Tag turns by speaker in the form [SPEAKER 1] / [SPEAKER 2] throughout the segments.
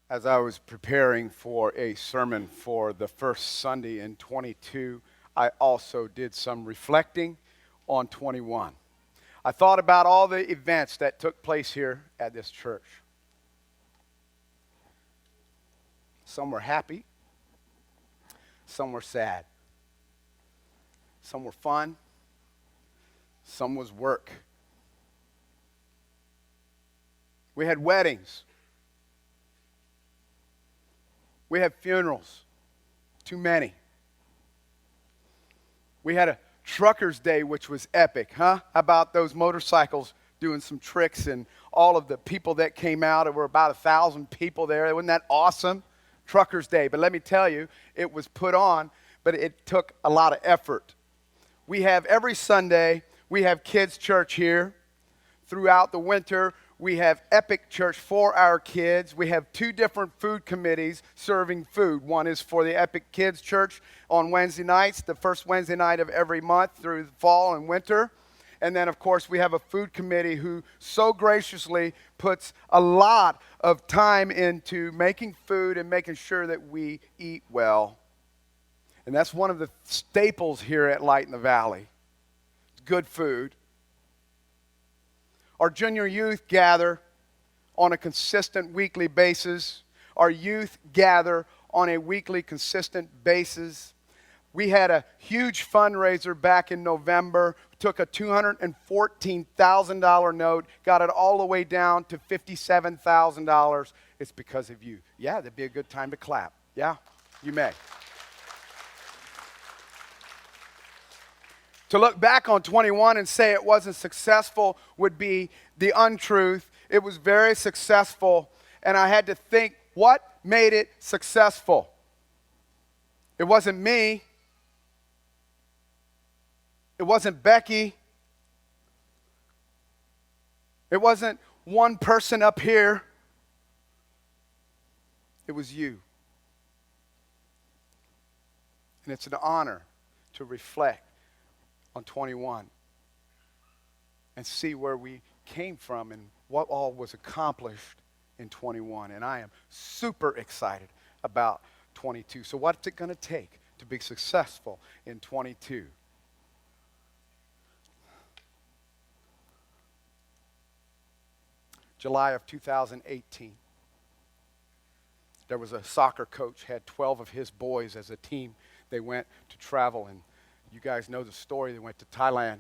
[SPEAKER 1] As I was preparing for a sermon for the first Sunday in 22, I also did some reflecting on 21. I thought about all the events that took place here at this church. Some were happy, some were sad, some were fun, some was work. We had weddings. We had funerals, too many. We had a trucker's day, which was epic, huh? How about those motorcycles doing some tricks and all of the people that came out? There were about 1,000 people there. Wasn't that awesome? Trucker's day. But let me tell you, it was put on, but it took a lot of effort. We have every Sunday, we have kids' church here. Throughout the winter, we have Epic Church for our kids. We have 2 different food committees serving food. One is for the Epic Kids Church on Wednesday nights, the first Wednesday night of every month through the fall and winter. And then, of course, we have a food committee who so graciously puts a lot of time into making food and making sure that we eat well. And that's one of the staples here at Light in the Valley. Good food. Our junior youth gather on a consistent weekly basis. Our youth gather on a weekly consistent basis. We had a huge fundraiser back in November. Took a $214,000 note, got it all the way down to $57,000. It's because of you. Yeah, that'd be a good time to clap. Yeah, you may. To look back on 21 and say it wasn't successful would be the untruth. It was very successful, and I had to think, what made it successful? It wasn't me. It wasn't Becky. It wasn't one person up here. It was you. And it's an honor to reflect on 21 and see where we came from and what all was accomplished in 21. And I am super excited about 22. So what's it going to take to be successful in 22? July of 2018. There was a soccer coach, had 12 of his boys as a team. They went to travel, and you guys know the story. They went to Thailand,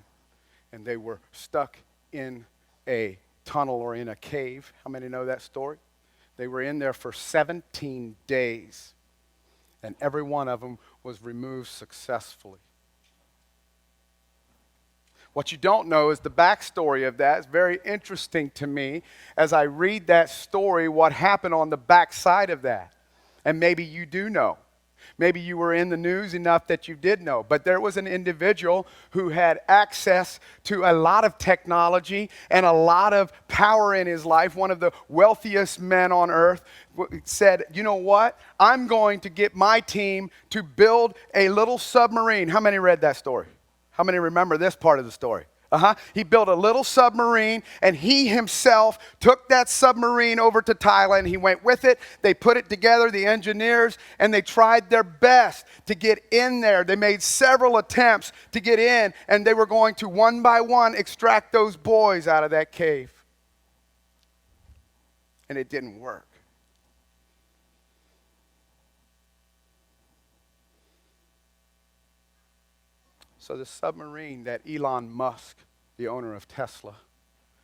[SPEAKER 1] and they were stuck in a tunnel or in a cave. How many know that story? They were in there for 17 days, and every one of them was removed successfully. What you don't know is the backstory of that. It's very interesting to me as I read that story, what happened on the backside of that. And maybe you do know. Maybe you were in the news enough that you did know. But there was an individual who had access to a lot of technology and a lot of power in his life. One of the wealthiest men on earth said, you know what? I'm going to get my team to build a little submarine. How many read that story? How many remember this part of the story? He built a little submarine, and he himself took that submarine over to Thailand. He went with it. They put it together, the engineers, and they tried their best to get in there. They made several attempts to get in, and they were going to, one by one, extract those boys out of that cave. And it didn't work. So the submarine that Elon Musk, the owner of Tesla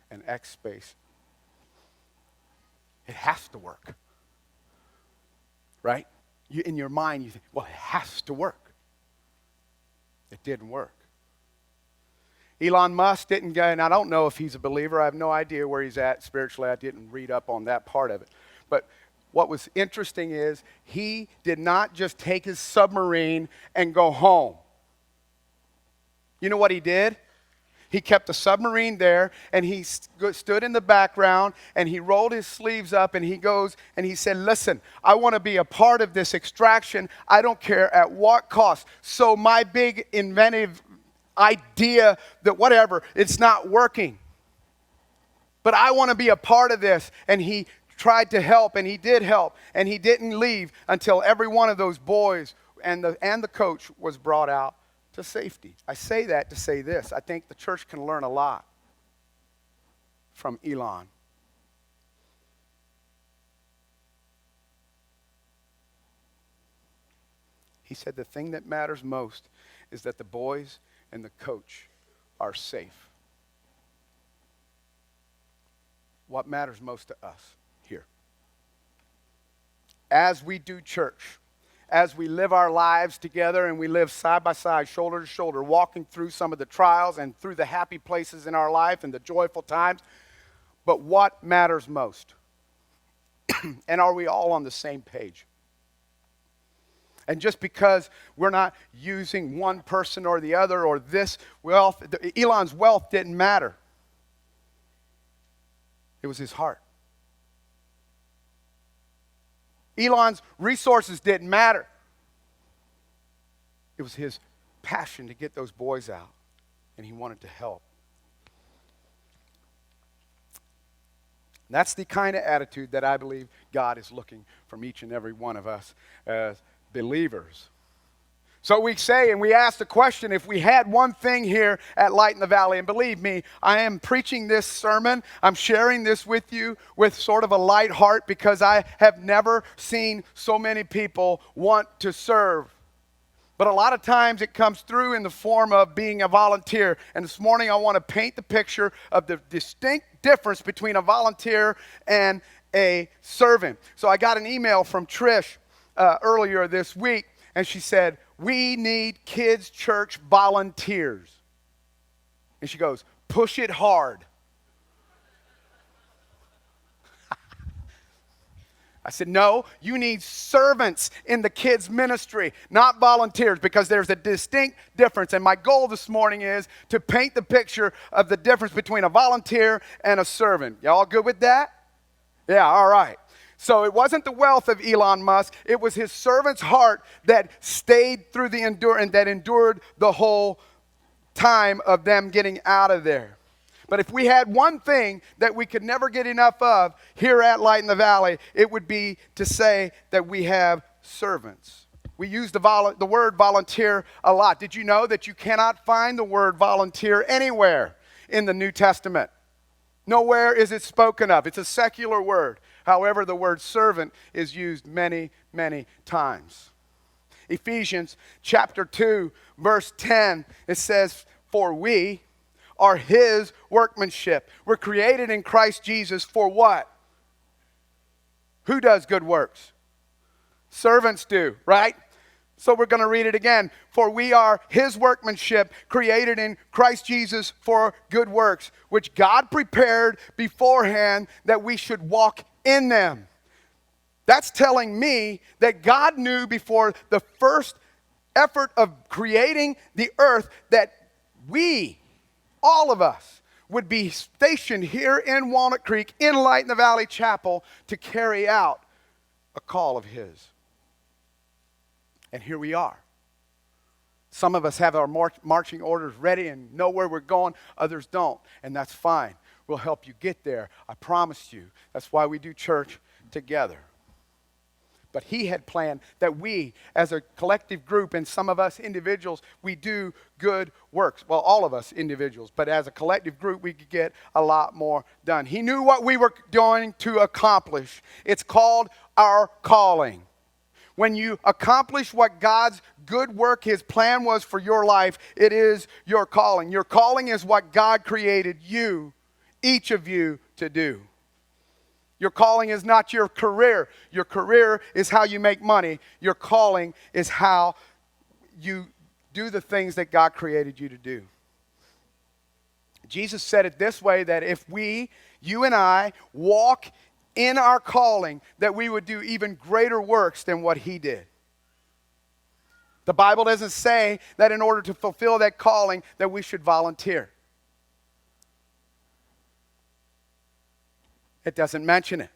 [SPEAKER 1] and X-Space, it has to work, right? In your mind, you think, well, it has to work. It didn't work. Elon Musk didn't go, and I don't know if he's a believer. I have no idea where he's at spiritually. I didn't read up on that part of it. But what was interesting is he did not just take his submarine and go home. You know what he did? He kept the submarine there, and he stood in the background, and he rolled his sleeves up, and he goes, and he said, listen, I want to be a part of this extraction. I don't care at what cost. So my big inventive idea that whatever, it's not working. But I want to be a part of this. And he tried to help, and he did help, and he didn't leave until every one of those boys and the coach was brought out to safety. I say that to say this. I think the church can learn a lot from Elon. He said the thing that matters most is that the boys and the coach are safe. What matters most to us here? As we do church, as we live our lives together and we live side by side, shoulder to shoulder, walking through some of the trials and through the happy places in our life and the joyful times, but what matters most? And are we all on the same page? And just because we're not using one person or the other or this wealth, Elon's wealth didn't matter. It was his heart. Elon's resources didn't matter. It was his passion to get those boys out, and he wanted to help. That's the kind of attitude that I believe God is looking from each and every one of us as believers. So we say and we ask the question, if we had one thing here at Light in the Valley, and believe me, I am preaching this sermon, I'm sharing this with you with sort of a light heart because I have never seen so many people want to serve. But a lot of times it comes through in the form of being a volunteer. And this morning I want to paint the picture of the distinct difference between a volunteer and a servant. So I got an email from Trish earlier this week, and she said, "We need kids' church volunteers." And she goes, "Push it hard." I said, "No, you need servants in the kids' ministry, not volunteers, because there's a distinct difference." And my goal this morning is to paint the picture of the difference between a volunteer and a servant. Y'all good with that? Yeah, all right. So it wasn't the wealth of Elon Musk, it was his servant's heart that stayed through the endurance, that endured the whole time of them getting out of there. But if we had one thing that we could never get enough of here at Light in the Valley, it would be to say that we have servants. We use the word volunteer a lot. Did you know that you cannot find the word volunteer anywhere in the New Testament? Nowhere is it spoken of. It's a secular word. However, the word servant is used many, many times. Ephesians chapter 2, verse 10, it says, "For we are his workmanship." We're created in Christ Jesus for what? Who does good works? Servants do, right? So we're going to read it again. "For we are his workmanship, created in Christ Jesus for good works, which God prepared beforehand that we should walk in them." That's telling me that God knew before the first effort of creating the earth that we, all of us, would be stationed here in Walnut Creek, in Light in the Valley Chapel, to carry out a call of his. And here we are. Some of us have our marching orders ready and know where we're going. Others don't, and that's fine. We'll help you get there. I promise you. That's why we do church together. But he had planned that we, as a collective group, and some of us individuals, we do good works. Well, all of us individuals, but as a collective group, we could get a lot more done. He knew what we were going to accomplish. It's called our calling. When you accomplish what God's good work, his plan was for your life, it is your calling. Your calling is what God created you, each of you, to do. Your calling is not your career. Your career is how you make money. Your calling is how you do the things that God created you to do. Jesus said it this way, that if we, you and I, walk in our calling, that we would do even greater works than what he did. The Bible doesn't say that in order to fulfill that calling that we should volunteer. It doesn't mention it.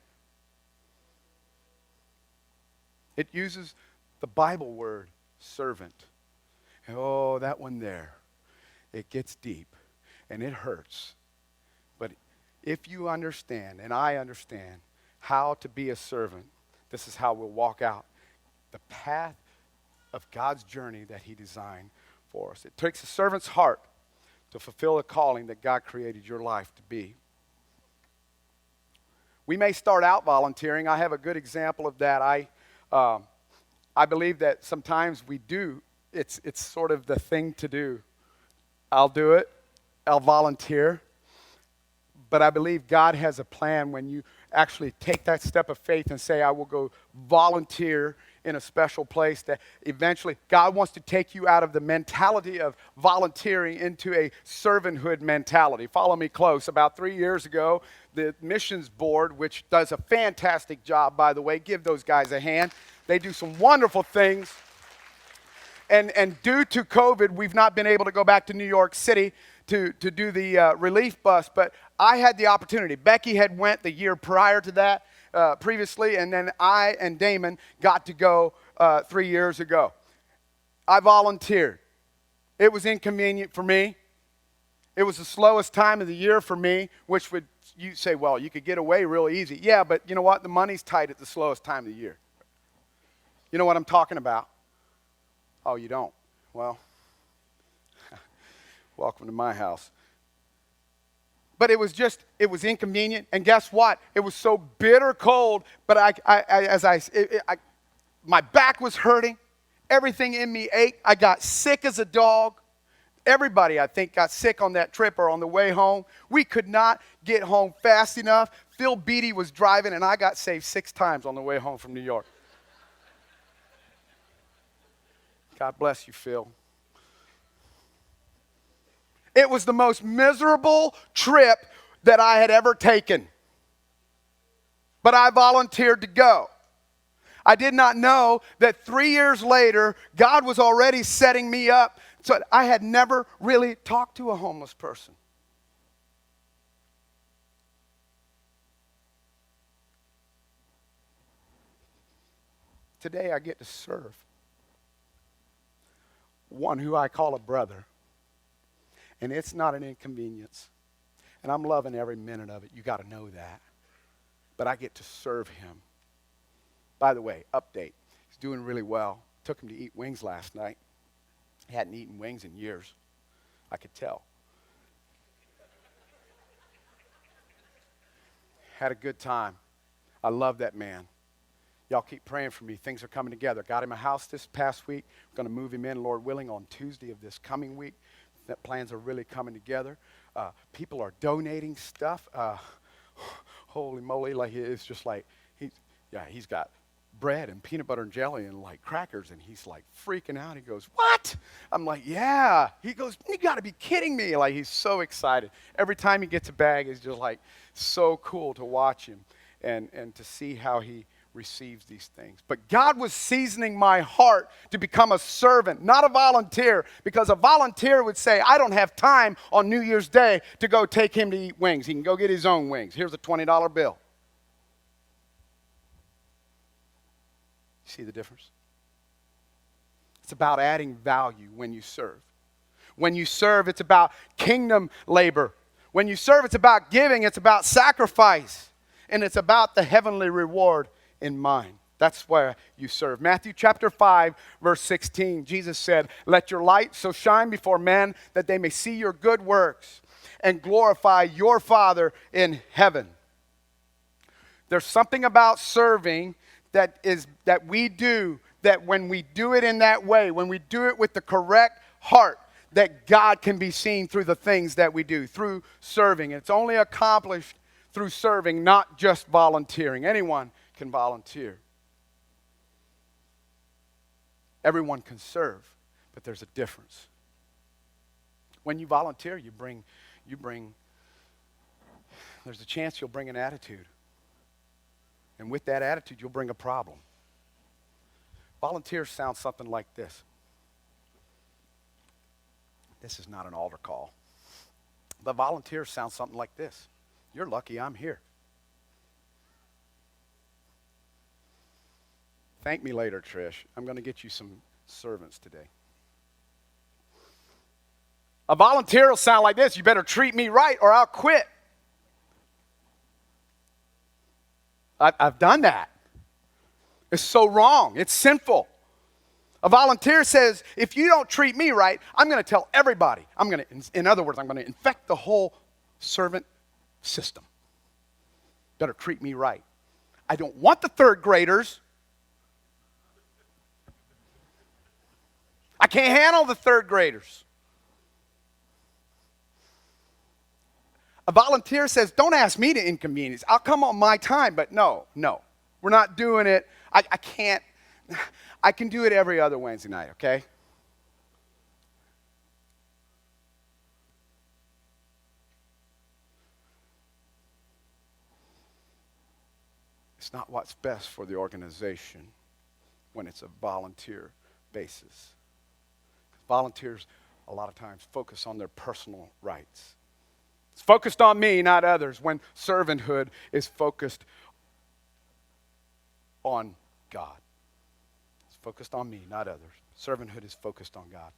[SPEAKER 1] It uses the Bible word servant. Oh, that one there. It gets deep and it hurts. But if you understand, and I understand, how to be a servant. This is how we'll walk out the path of God's journey that he designed for us. It takes a servant's heart to fulfill the calling that God created your life to be. We may start out volunteering. I have a good example of that. I believe that sometimes we do. It's sort of the thing to do. I'll do it. I'll volunteer. But I believe God has a plan when you actually take that step of faith and say, I will go volunteer in a special place, that eventually God wants to take you out of the mentality of volunteering into a servanthood mentality. Follow me close. About 3 years ago, the missions board, which does a fantastic job, by the way, give those guys a hand. They do some wonderful things. And due to COVID, we've not been able to go back to New York City to do the relief bus, but I had the opportunity. Becky had went the year prior to that, previously, and then I and Damon got to go 3 years ago. I volunteered. It was inconvenient for me. It was the slowest time of the year for me, which would, you say, well, you could get away real easy. Yeah, but you know what? The money's tight at the slowest time of the year. You know what I'm talking about? Oh, you don't? Well, welcome to my house. But it was inconvenient, and guess what? It was so bitter cold, but my back was hurting. Everything in me ached. I got sick as a dog. Everybody, I think, got sick on that trip or on the way home. We could not get home fast enough. Phil Beatty was driving, and I got saved 6 times on the way home from New York. God bless you, Phil. It was the most miserable trip that I had ever taken. But I volunteered to go. I did not know that 3 years later, God was already setting me up. So I had never really talked to a homeless person. Today I get to serve one who I call a brother. And it's not an inconvenience. And I'm loving every minute of it. You got to know that. But I get to serve him. By the way, update. He's doing really well. Took him to eat wings last night. He hadn't eaten wings in years. I could tell. Had a good time. I love that man. Y'all keep praying for me. Things are coming together. Got him a house this past week. We're going to move him in, Lord willing, on Tuesday of this coming week. That plans are really coming together. People are donating stuff. Holy moly, like it's just like he's got bread and peanut butter and jelly and like crackers, and he's like freaking out. He goes, "What?" I'm like, "Yeah." He goes, "You got to be kidding me!" Like he's so excited. Every time he gets a bag, it's just like so cool to watch him and to see how he receives these things. But God was seasoning my heart to become a servant, not a volunteer, because a volunteer would say, I don't have time on New Year's Day to go take him to eat wings. He can go get his own wings. Here's a $20 bill. See the difference? It's about adding value when you serve. When you serve, it's about kingdom labor. When you serve, it's about giving. It's about sacrifice. And it's about the heavenly reward in mind. That's where you serve. Matthew chapter 5, verse 16, Jesus said, let your light so shine before men that they may see your good works and glorify your Father in heaven. There's something about serving that we do, that when we do it in that way, when we do it with the correct heart, that God can be seen through the things that we do, through serving. It's only accomplished through serving, not just volunteering. Anyone can volunteer. Everyone can serve, but there's a difference. When you volunteer, you bring, there's a chance you'll bring an attitude. And with that attitude, you'll bring a problem. Volunteers sound something like this. This is not an altar call. But volunteers sound something like this. You're lucky I'm here. Thank me later, Trish. I'm going to get you some servants today. A volunteer will sound like this. You better treat me right or I'll quit. I've done that. It's so wrong. It's sinful. A volunteer says, if you don't treat me right, I'm going to tell everybody. In other words, I'm going to infect the whole servant system. Better treat me right. I don't want the third graders. I can't handle the third graders. A volunteer says, don't ask me to inconvenience. I'll come on my time, but no. We're not doing it. I can't. I can do it every other Wednesday night, okay? It's not what's best for the organization when it's a volunteer basis. Volunteers, a lot of times, focus on their personal rights. It's focused on me, not others, when servanthood is focused on God. It's focused on me, not others. Servanthood is focused on God.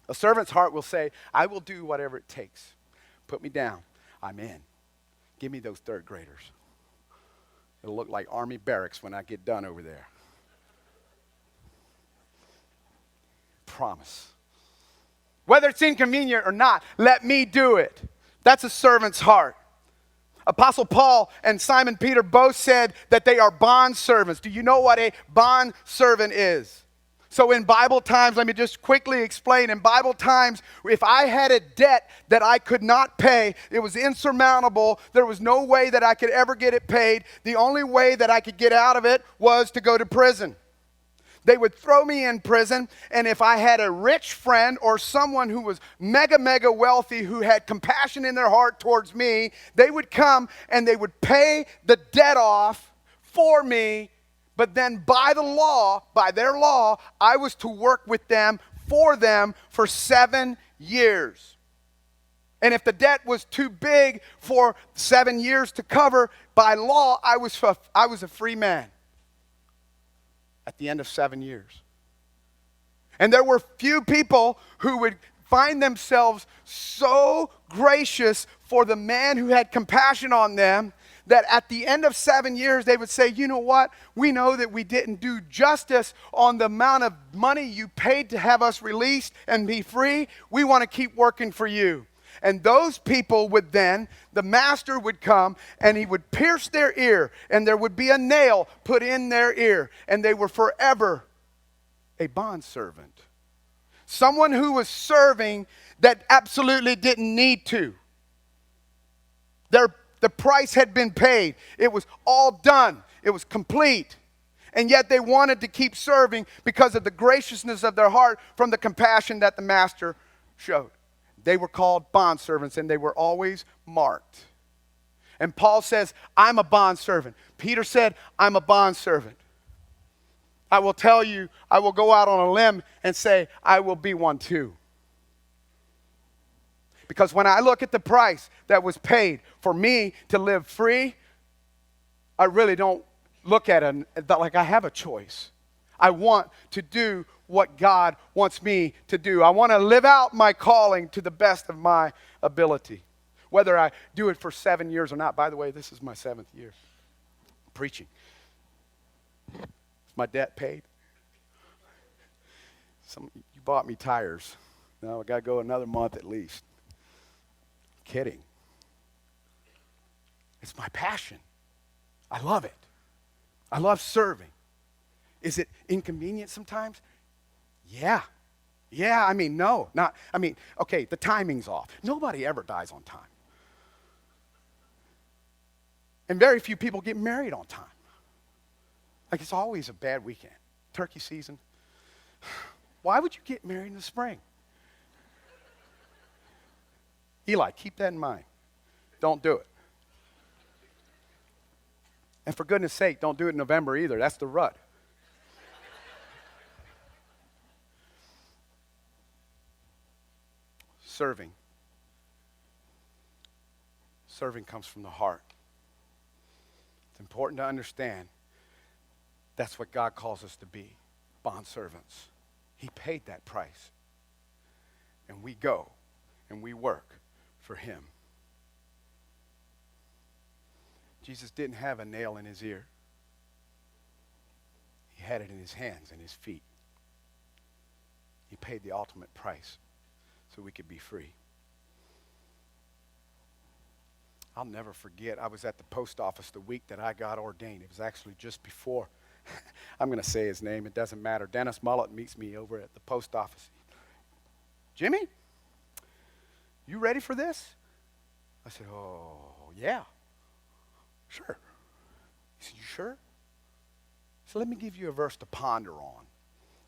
[SPEAKER 1] A servant's heart will say, I will do whatever it takes. Put me down. I'm in. Give me those third graders. It'll look like Army barracks when I get done over there. Promise. Whether it's inconvenient or not, let me do it. That's a servant's heart. Apostle Paul and Simon Peter both said that they are bond servants. Do you know what a bond servant is? So in Bible times, let me just quickly explain. In Bible times, if I had a debt that I could not pay, it was insurmountable. There was no way that I could ever get it paid. The only way that I could get out of it was to go to prison. They would throw me in prison, and if I had a rich friend or someone who was mega wealthy who had compassion in their heart towards me, they would come and they would pay the debt off for me, but then by their law, I was to work with them for 7 years. And if the debt was too big for 7 years to cover, by law, I was a free man at the end of 7 years. And there were few people who would find themselves so gracious for the man who had compassion on them that at the end of 7 years they would say, you know what? We know that we didn't do justice on the amount of money you paid to have us released and be free. We want to keep working for you. And those people would then, the master would come and he would pierce their ear, and there would be a nail put in their ear, and they were forever a bondservant. Someone who was serving that absolutely didn't need to. The price had been paid. It was all done. It was complete. And yet they wanted to keep serving because of the graciousness of their heart from the compassion that the master showed. They were called bondservants, and they were always marked. And Paul says, I'm a bondservant. Peter said, I'm a bondservant. I will tell you, I will go out on a limb and say, I will be one too. Because when I look at the price that was paid for me to live free, I really don't look at it like I have a choice. I want to do what God wants me to do. I want to live out my calling to the best of my ability. Whether I do it for 7 years or not. By the way, this is my 7th year preaching. Is my debt paid? You bought me tires. No, I got to go another month at least. Kidding. It's my passion. I love it. I love serving. Is it inconvenient sometimes? Yeah. Okay, the timing's off. Nobody ever dies on time. And very few people get married on time. Like, it's always a bad weekend. Turkey season. Why would you get married in the spring? Eli, keep that in mind. Don't do it. And for goodness sake, don't do it in November either. That's the rut. Serving. Serving comes from the heart. It's important to understand that's what God calls us to be, bondservants. He paid that price. And we go and we work for him. Jesus didn't have a nail in his ear. He had it in his hands and his feet. He paid the ultimate price so we could be free. I'll never forget, I was at the post office the week that I got ordained. It was actually just before. I'm going to say his name. It doesn't matter. Dennis Mullet meets me over at the post office. Jimmy, you ready for this? I said, oh, yeah. Sure. He said, you sure? So let me give you a verse to ponder on.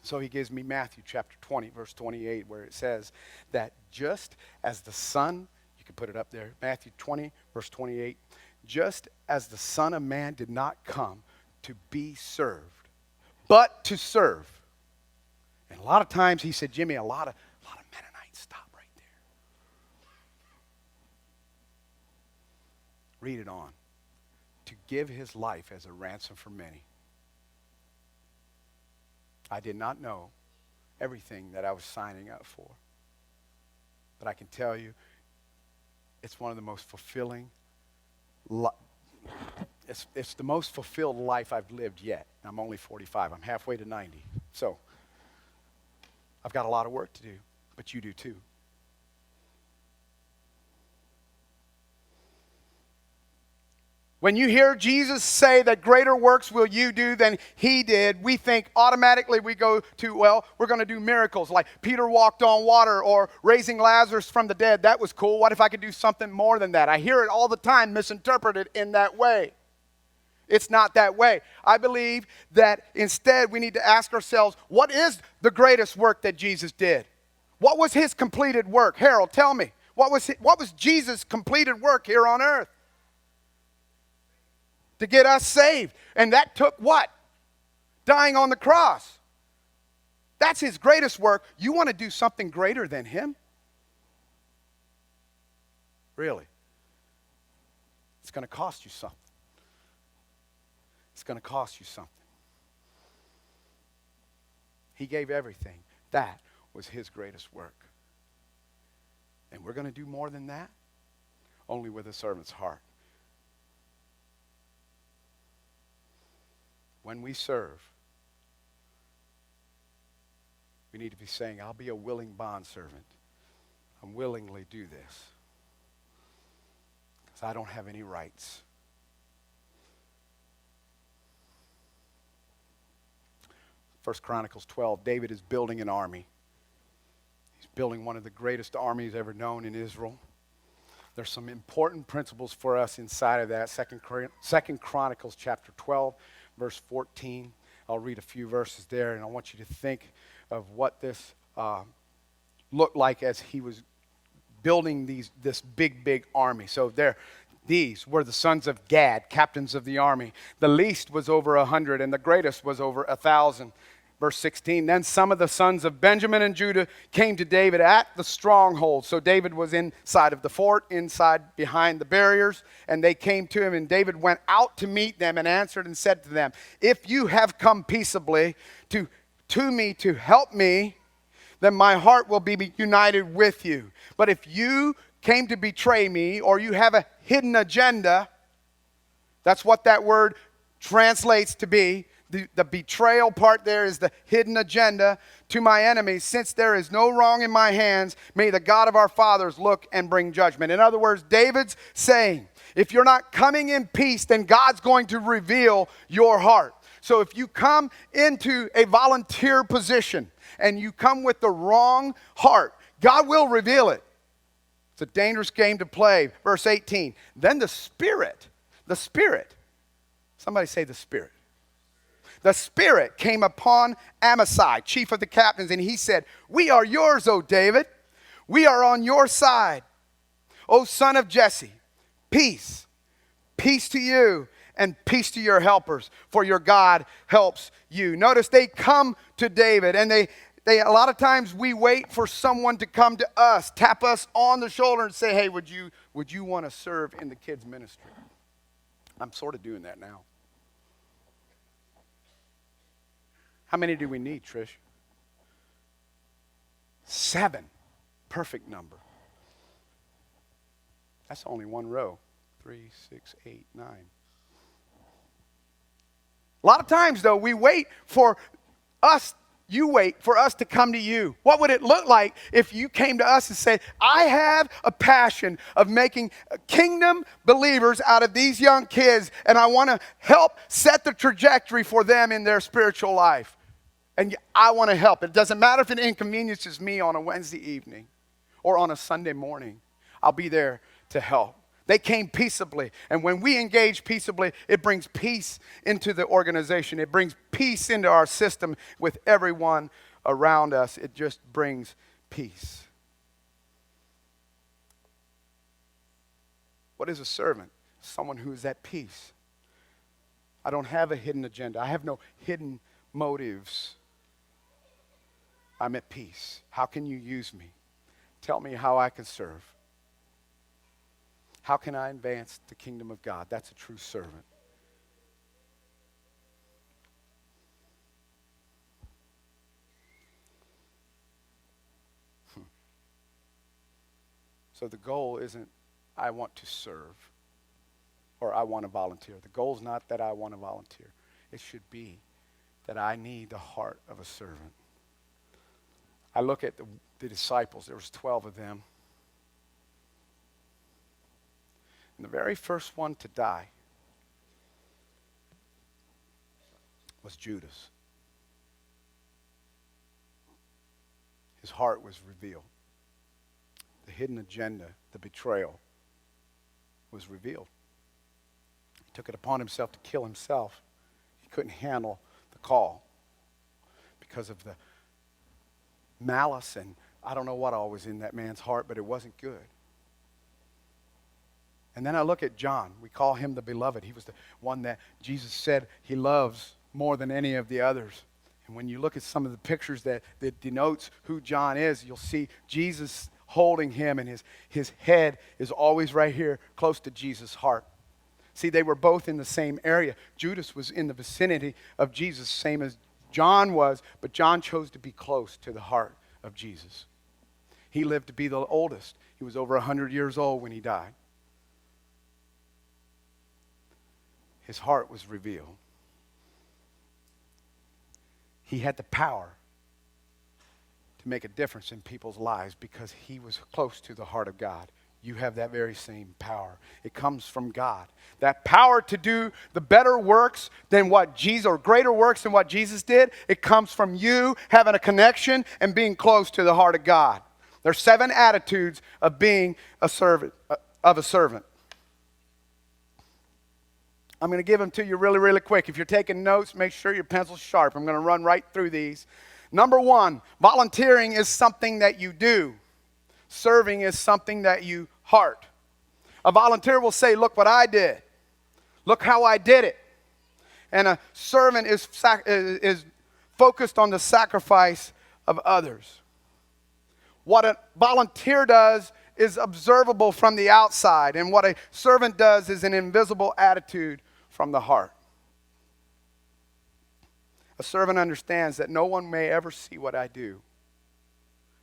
[SPEAKER 1] So he gives me Matthew chapter 20, verse 28, where it says that just as the Son, you can put it up there, Matthew 20, verse 28, just as the Son of Man did not come to be served, but to serve. And a lot of times he said, Jimmy, a lot of Mennonites stop right there. Read it on. To give his life as a ransom for many. I did not know everything that I was signing up for. But I can tell you, it's one of the most fulfilling, it's the most fulfilled life I've lived yet. I'm only 45. I'm halfway to 90. So I've got a lot of work to do, but you do too. When you hear Jesus say that greater works will you do than he did, we think automatically we go to, well, we're going to do miracles like Peter walked on water or raising Lazarus from the dead. That was cool. What if I could do something more than that? I hear it all the time misinterpreted in that way. It's not that way. I believe that instead we need to ask ourselves, what is the greatest work that Jesus did? What was his completed work? Harold, tell me. What was Jesus' completed work here on earth? To get us saved. And that took what? Dying on the cross. That's his greatest work. You want to do something greater than him? Really? It's going to cost you something. It's going to cost you something. He gave everything. That was his greatest work. And we're going to do more than that? Only with a servant's heart. When we serve, we need to be saying, I'll be a willing bondservant. I'm willingly do this. Because I don't have any rights. First Chronicles 12, David is building an army. He's building one of the greatest armies ever known in Israel. There's some important principles for us inside of that. Second Chronicles chapter 12, verse 14. I'll read a few verses there, and I want you to think of what this looked like as he was building this big army. So these were the sons of Gad, captains of the army. The least was over 100, and the greatest was over 1,000. Verse 16, then some of the sons of Benjamin and Judah came to David at the stronghold. So David was inside of the fort, inside behind the barriers, and they came to him, and David went out to meet them and answered and said to them, if you have come peaceably to me to help me, then my heart will be united with you. But if you came to betray me, or you have a hidden agenda, that's what that word translates to be. The betrayal part there is the hidden agenda to my enemies. Since there is no wrong in my hands, may the God of our fathers look and bring judgment. In other words, David's saying, if you're not coming in peace, then God's going to reveal your heart. So if you come into a volunteer position and you come with the wrong heart, God will reveal it. It's a dangerous game to play. Verse 18, then the Spirit, somebody say the Spirit. The Spirit came upon Amasai, chief of the captains, and he said, we are yours, O David. We are on your side. O son of Jesse, peace. Peace to you and peace to your helpers, for your God helps you. Notice they come to David, and they a lot of times we wait for someone to come to us, tap us on the shoulder and say, hey, would you want to serve in the kids' ministry? I'm sort of doing that now. How many do we need, Trish? 7. Perfect number. That's only one row. 3, 6, 8, 9. A lot of times, though, you wait for us to come to you. What would it look like if you came to us and said, I have a passion of making kingdom believers out of these young kids, and I want to help set the trajectory for them in their spiritual life. And I want to help. It doesn't matter if it inconveniences me on a Wednesday evening or on a Sunday morning. I'll be there to help. They came peaceably. And when we engage peaceably, it brings peace into the organization. It brings peace into our system with everyone around us. It just brings peace. What is a servant? Someone who is at peace. I don't have a hidden agenda. I have no hidden motives. I'm at peace. How can you use me? Tell me how I can serve. How can I advance the kingdom of God? That's a true servant. So the goal isn't, I want to serve or I want to volunteer. The goal is not that I want to volunteer. It should be that I need the heart of a servant. I look at the disciples. There was 12 of them. And the very first one to die was Judas. His heart was revealed. The hidden agenda, the betrayal, was revealed. He took it upon himself to kill himself. He couldn't handle the call because of the malice and I don't know what all was in that man's heart, but it wasn't good. And then I look at John. We call him the beloved. He was the one that Jesus said he loves more than any of the others. And when you look at some of the pictures that denotes who John is, you'll see Jesus holding him, and his head is always right here close to Jesus' heart. See, they were both in the same area. Judas was in the vicinity of Jesus, same as John was, but John chose to be close to the heart of Jesus. He lived to be the oldest. He was over 100 years old when he died. His heart was revealed. He had the power to make a difference in people's lives because he was close to the heart of God. You have that very same power. It comes from God. That power to do the better works than what Jesus, or greater works than what Jesus did, it comes from you having a connection and being close to the heart of God. There's 7 attitudes of being a servant, of a servant. I'm going to give them to you really, really quick. If you're taking notes, make sure your pencil's sharp. I'm going to run right through these. Number 1, volunteering is something that you do. Serving is something that you heart. A volunteer will say, look what I did. Look how I did it. And a servant is focused on the sacrifice of others. What a volunteer does is observable from the outside, and what a servant does is an invisible attitude from the heart. A servant understands that no one may ever see what I do,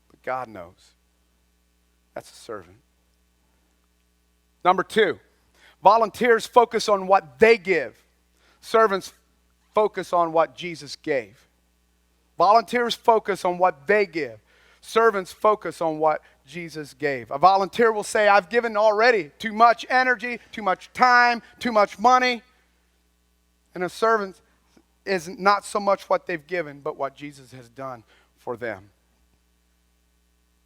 [SPEAKER 1] but God knows. That's a servant. Number 2, volunteers focus on what they give. Servants focus on what Jesus gave. Volunteers focus on what they give. Servants focus on what Jesus gave. A volunteer will say, I've given already too much energy, too much time, too much money. And a servant is not so much what they've given, but what Jesus has done for them.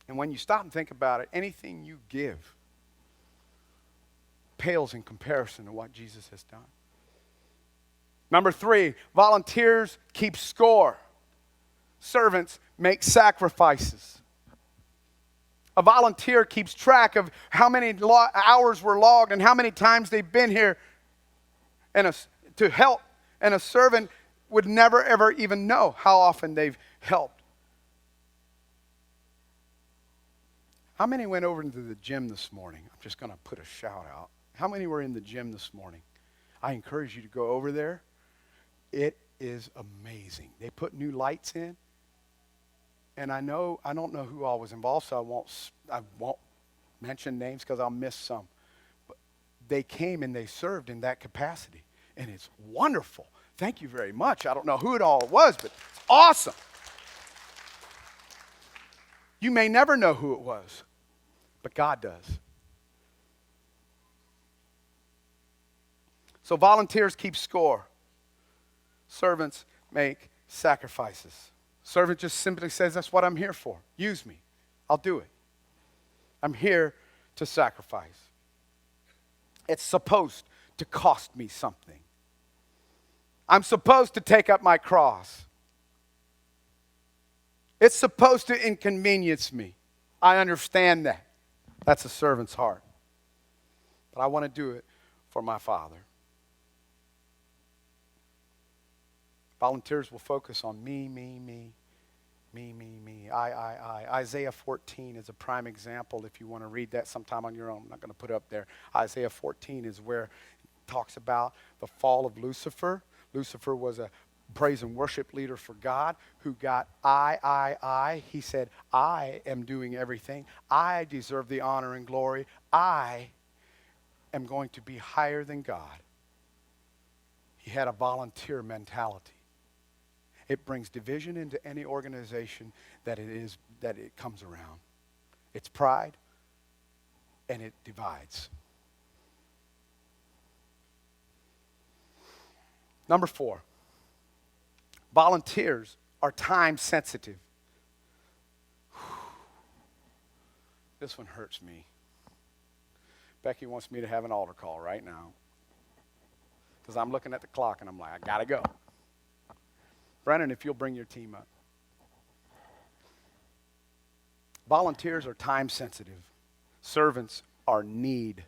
[SPEAKER 1] And when you stop and think about it, anything you give pales in comparison to what Jesus has done. Number 3, volunteers keep score. Servants make sacrifices. A volunteer keeps track of how many hours were logged and how many times they've been here to help. And a servant would never, ever even know how often they've helped. How many went over into the gym this morning? I'm just going to put a shout out. How many were in the gym this morning? I encourage you to go over there. It is amazing. They put new lights in. And I don't know who all was involved, so I won't mention names because I'll miss some. But they came and they served in that capacity. And it's wonderful Thank you very much. I don't know who it all was, but it's awesome. You may never know who it was, but God does. So volunteers keep score. Servants make sacrifices. Servant just simply says, that's what I'm here for. Use me. I'll do it. I'm here to sacrifice. It's supposed to cost me something. I'm supposed to take up my cross. It's supposed to inconvenience me. I understand that. That's a servant's heart. But I want to do it for my Father. Volunteers will focus on me, me, me, me, me, me, I. Isaiah 14 is a prime example. If you want to read that sometime on your own, I'm not going to put it up there. Isaiah 14 is where it talks about the fall of Lucifer. Lucifer was a praise and worship leader for God who got I. He said, I am doing everything. I deserve the honor and glory. I am going to be higher than God. He had a volunteer mentality. It brings division into any organization that it comes around. It's pride, and it divides. Number 4, volunteers are time sensitive. This one hurts me. Becky wants me to have an altar call right now because I'm looking at the clock and I'm like, I gotta go. Brennan, if you'll bring your team up. Volunteers are time sensitive. Servants are need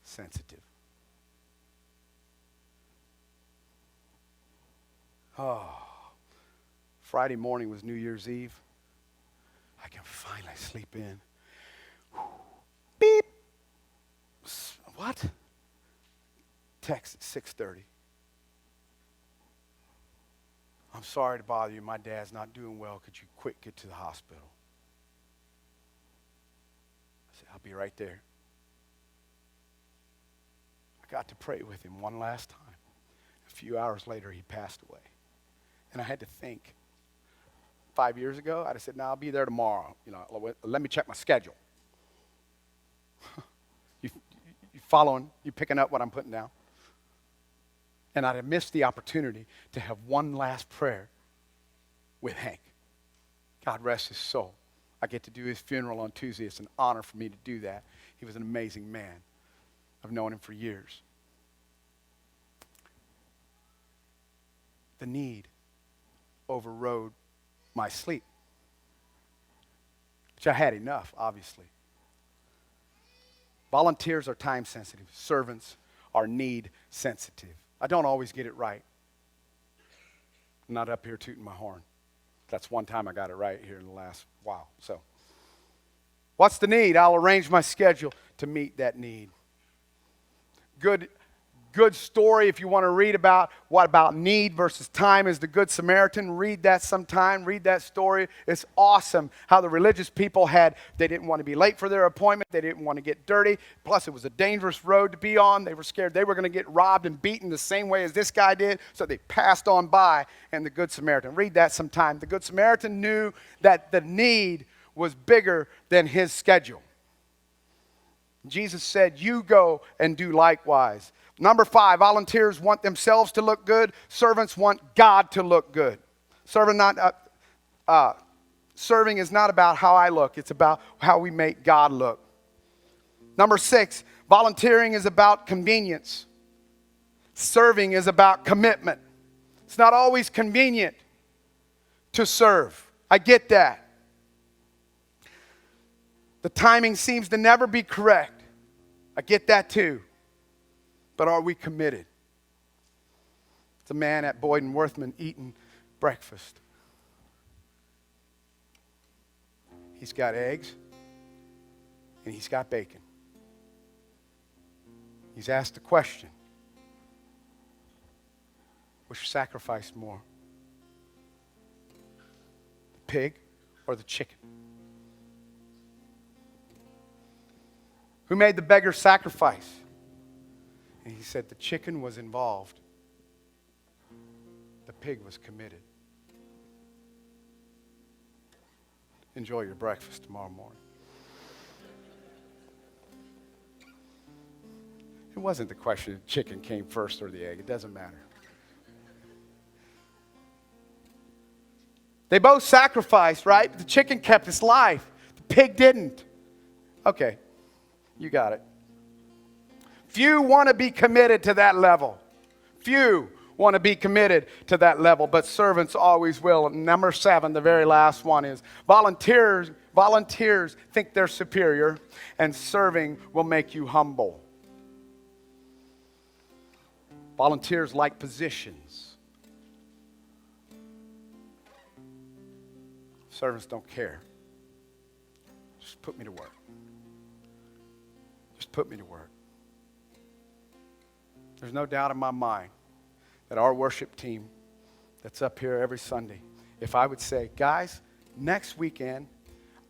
[SPEAKER 1] sensitive. Oh, Friday morning was New Year's Eve. I can finally sleep in. Beep. What? Text at 6:30. I'm sorry to bother you. My dad's not doing well. Could you quick get to the hospital? I said, I'll be right there. I got to pray with him one last time. A few hours later, he passed away. And I had to think. 5 years ago, I'd have said, no, I'll be there tomorrow. Let me check my schedule. You following? You picking up what I'm putting down? And I'd have missed the opportunity to have one last prayer with Hank. God rest his soul. I get to do his funeral on Tuesday. It's an honor for me to do that. He was an amazing man. I've known him for years. The need overrode my sleep, which I had enough, obviously. Volunteers are time sensitive. Servants are need sensitive. I don't always get it right. I'm not up here tooting my horn. That's one time I got it right here in the last while. So, what's the need? I'll arrange my schedule to meet that need. Good story if you want to read about what about need versus time is the Good Samaritan. Read that sometime. Read that story. It's awesome how the religious people they didn't want to be late for their appointment. They didn't want to get dirty. Plus, it was a dangerous road to be on. They were scared they were going to get robbed and beaten the same way as this guy did. So they passed on by. And the Good Samaritan. Read that sometime. The Good Samaritan knew that the need was bigger than his schedule. Jesus said, you go and do likewise. Number 5, volunteers want themselves to look good. Servants want God to look good. Serving is not about how I look. It's about how we make God look. Number 6, volunteering is about convenience. Serving is about commitment. It's not always convenient to serve. I get that. The timing seems to never be correct. I get that too. But are we committed? It's a man at Boyd and Worthman eating breakfast. He's got eggs and he's got bacon. He's asked the question, which sacrificed more? The pig or the chicken? Who made the beggar sacrifice? And he said the chicken was involved. The pig was committed. Enjoy your breakfast tomorrow morning. It wasn't the question if chicken came first or the egg. It doesn't matter. They both sacrificed, right? The chicken kept its life. The pig didn't. Okay, you got it. Few want to be committed to that level. Few want to be committed to that level, but servants always will. And number 7, the very last one is volunteers think they're superior, and serving will make you humble. Volunteers like positions. Servants don't care. Just put me to work. Just put me to work. There's no doubt in my mind that our worship team that's up here every Sunday, if I would say, guys, next weekend,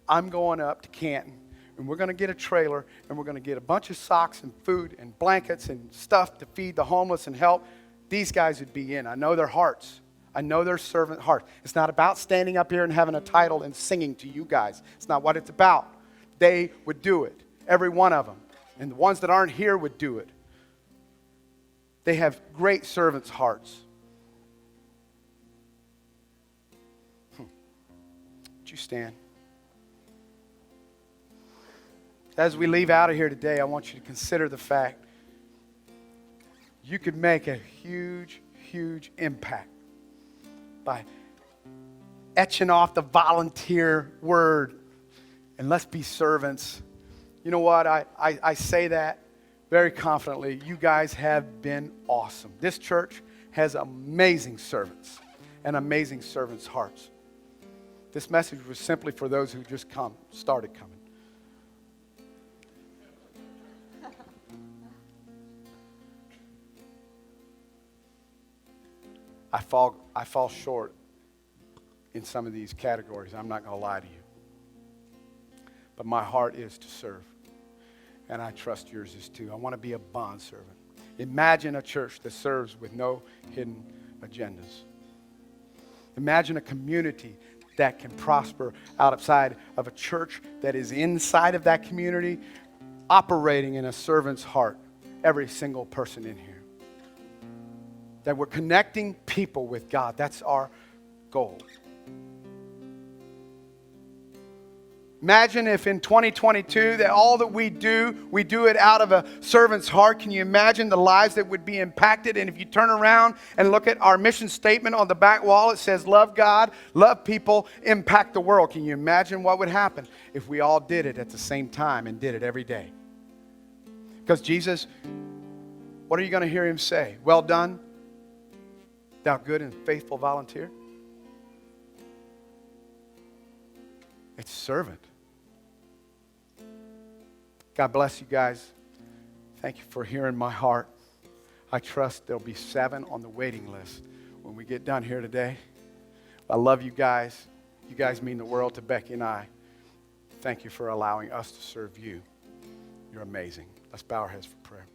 [SPEAKER 1] I'm going up to Canton, and we're going to get a trailer, and we're going to get a bunch of socks and food and blankets and stuff to feed the homeless and help, these guys would be in. I know their hearts. I know their servant hearts. It's not about standing up here and having a title and singing to you guys. It's not what it's about. They would do it, every one of them. And the ones that aren't here would do it. They have great servants' hearts. Would you stand? As we leave out of here today, I want you to consider the fact you could make a huge, huge impact by etching off the volunteer word and let's be servants. You know what? I say that very confidently. You guys have been awesome. This church has amazing servants and amazing servants' hearts. This message was simply for those who just started coming. I fall short in some of these categories. I'm not going to lie to you. But my heart is to serve. And I trust yours is too. I want to be a bondservant. Imagine a church that serves with no hidden agendas. Imagine a community that can prosper outside of a church that is inside of that community, operating in a servant's heart, every single person in here. That we're connecting people with God. That's our goal. Imagine if in 2022 that all that we do it out of a servant's heart. Can you imagine the lives that would be impacted? And if you turn around and look at our mission statement on the back wall, it says, love God, love people, impact the world. Can you imagine what would happen if we all did it at the same time and did it every day? Because Jesus, what are you going to hear him say? Well done, thou good and faithful volunteer. It's servant. God bless you guys. Thank you for hearing my heart. I trust there'll be 7 on the waiting list when we get done here today. I love you guys. You guys mean the world to Becky and I. Thank you for allowing us to serve you. You're amazing. Let's bow our heads for prayer.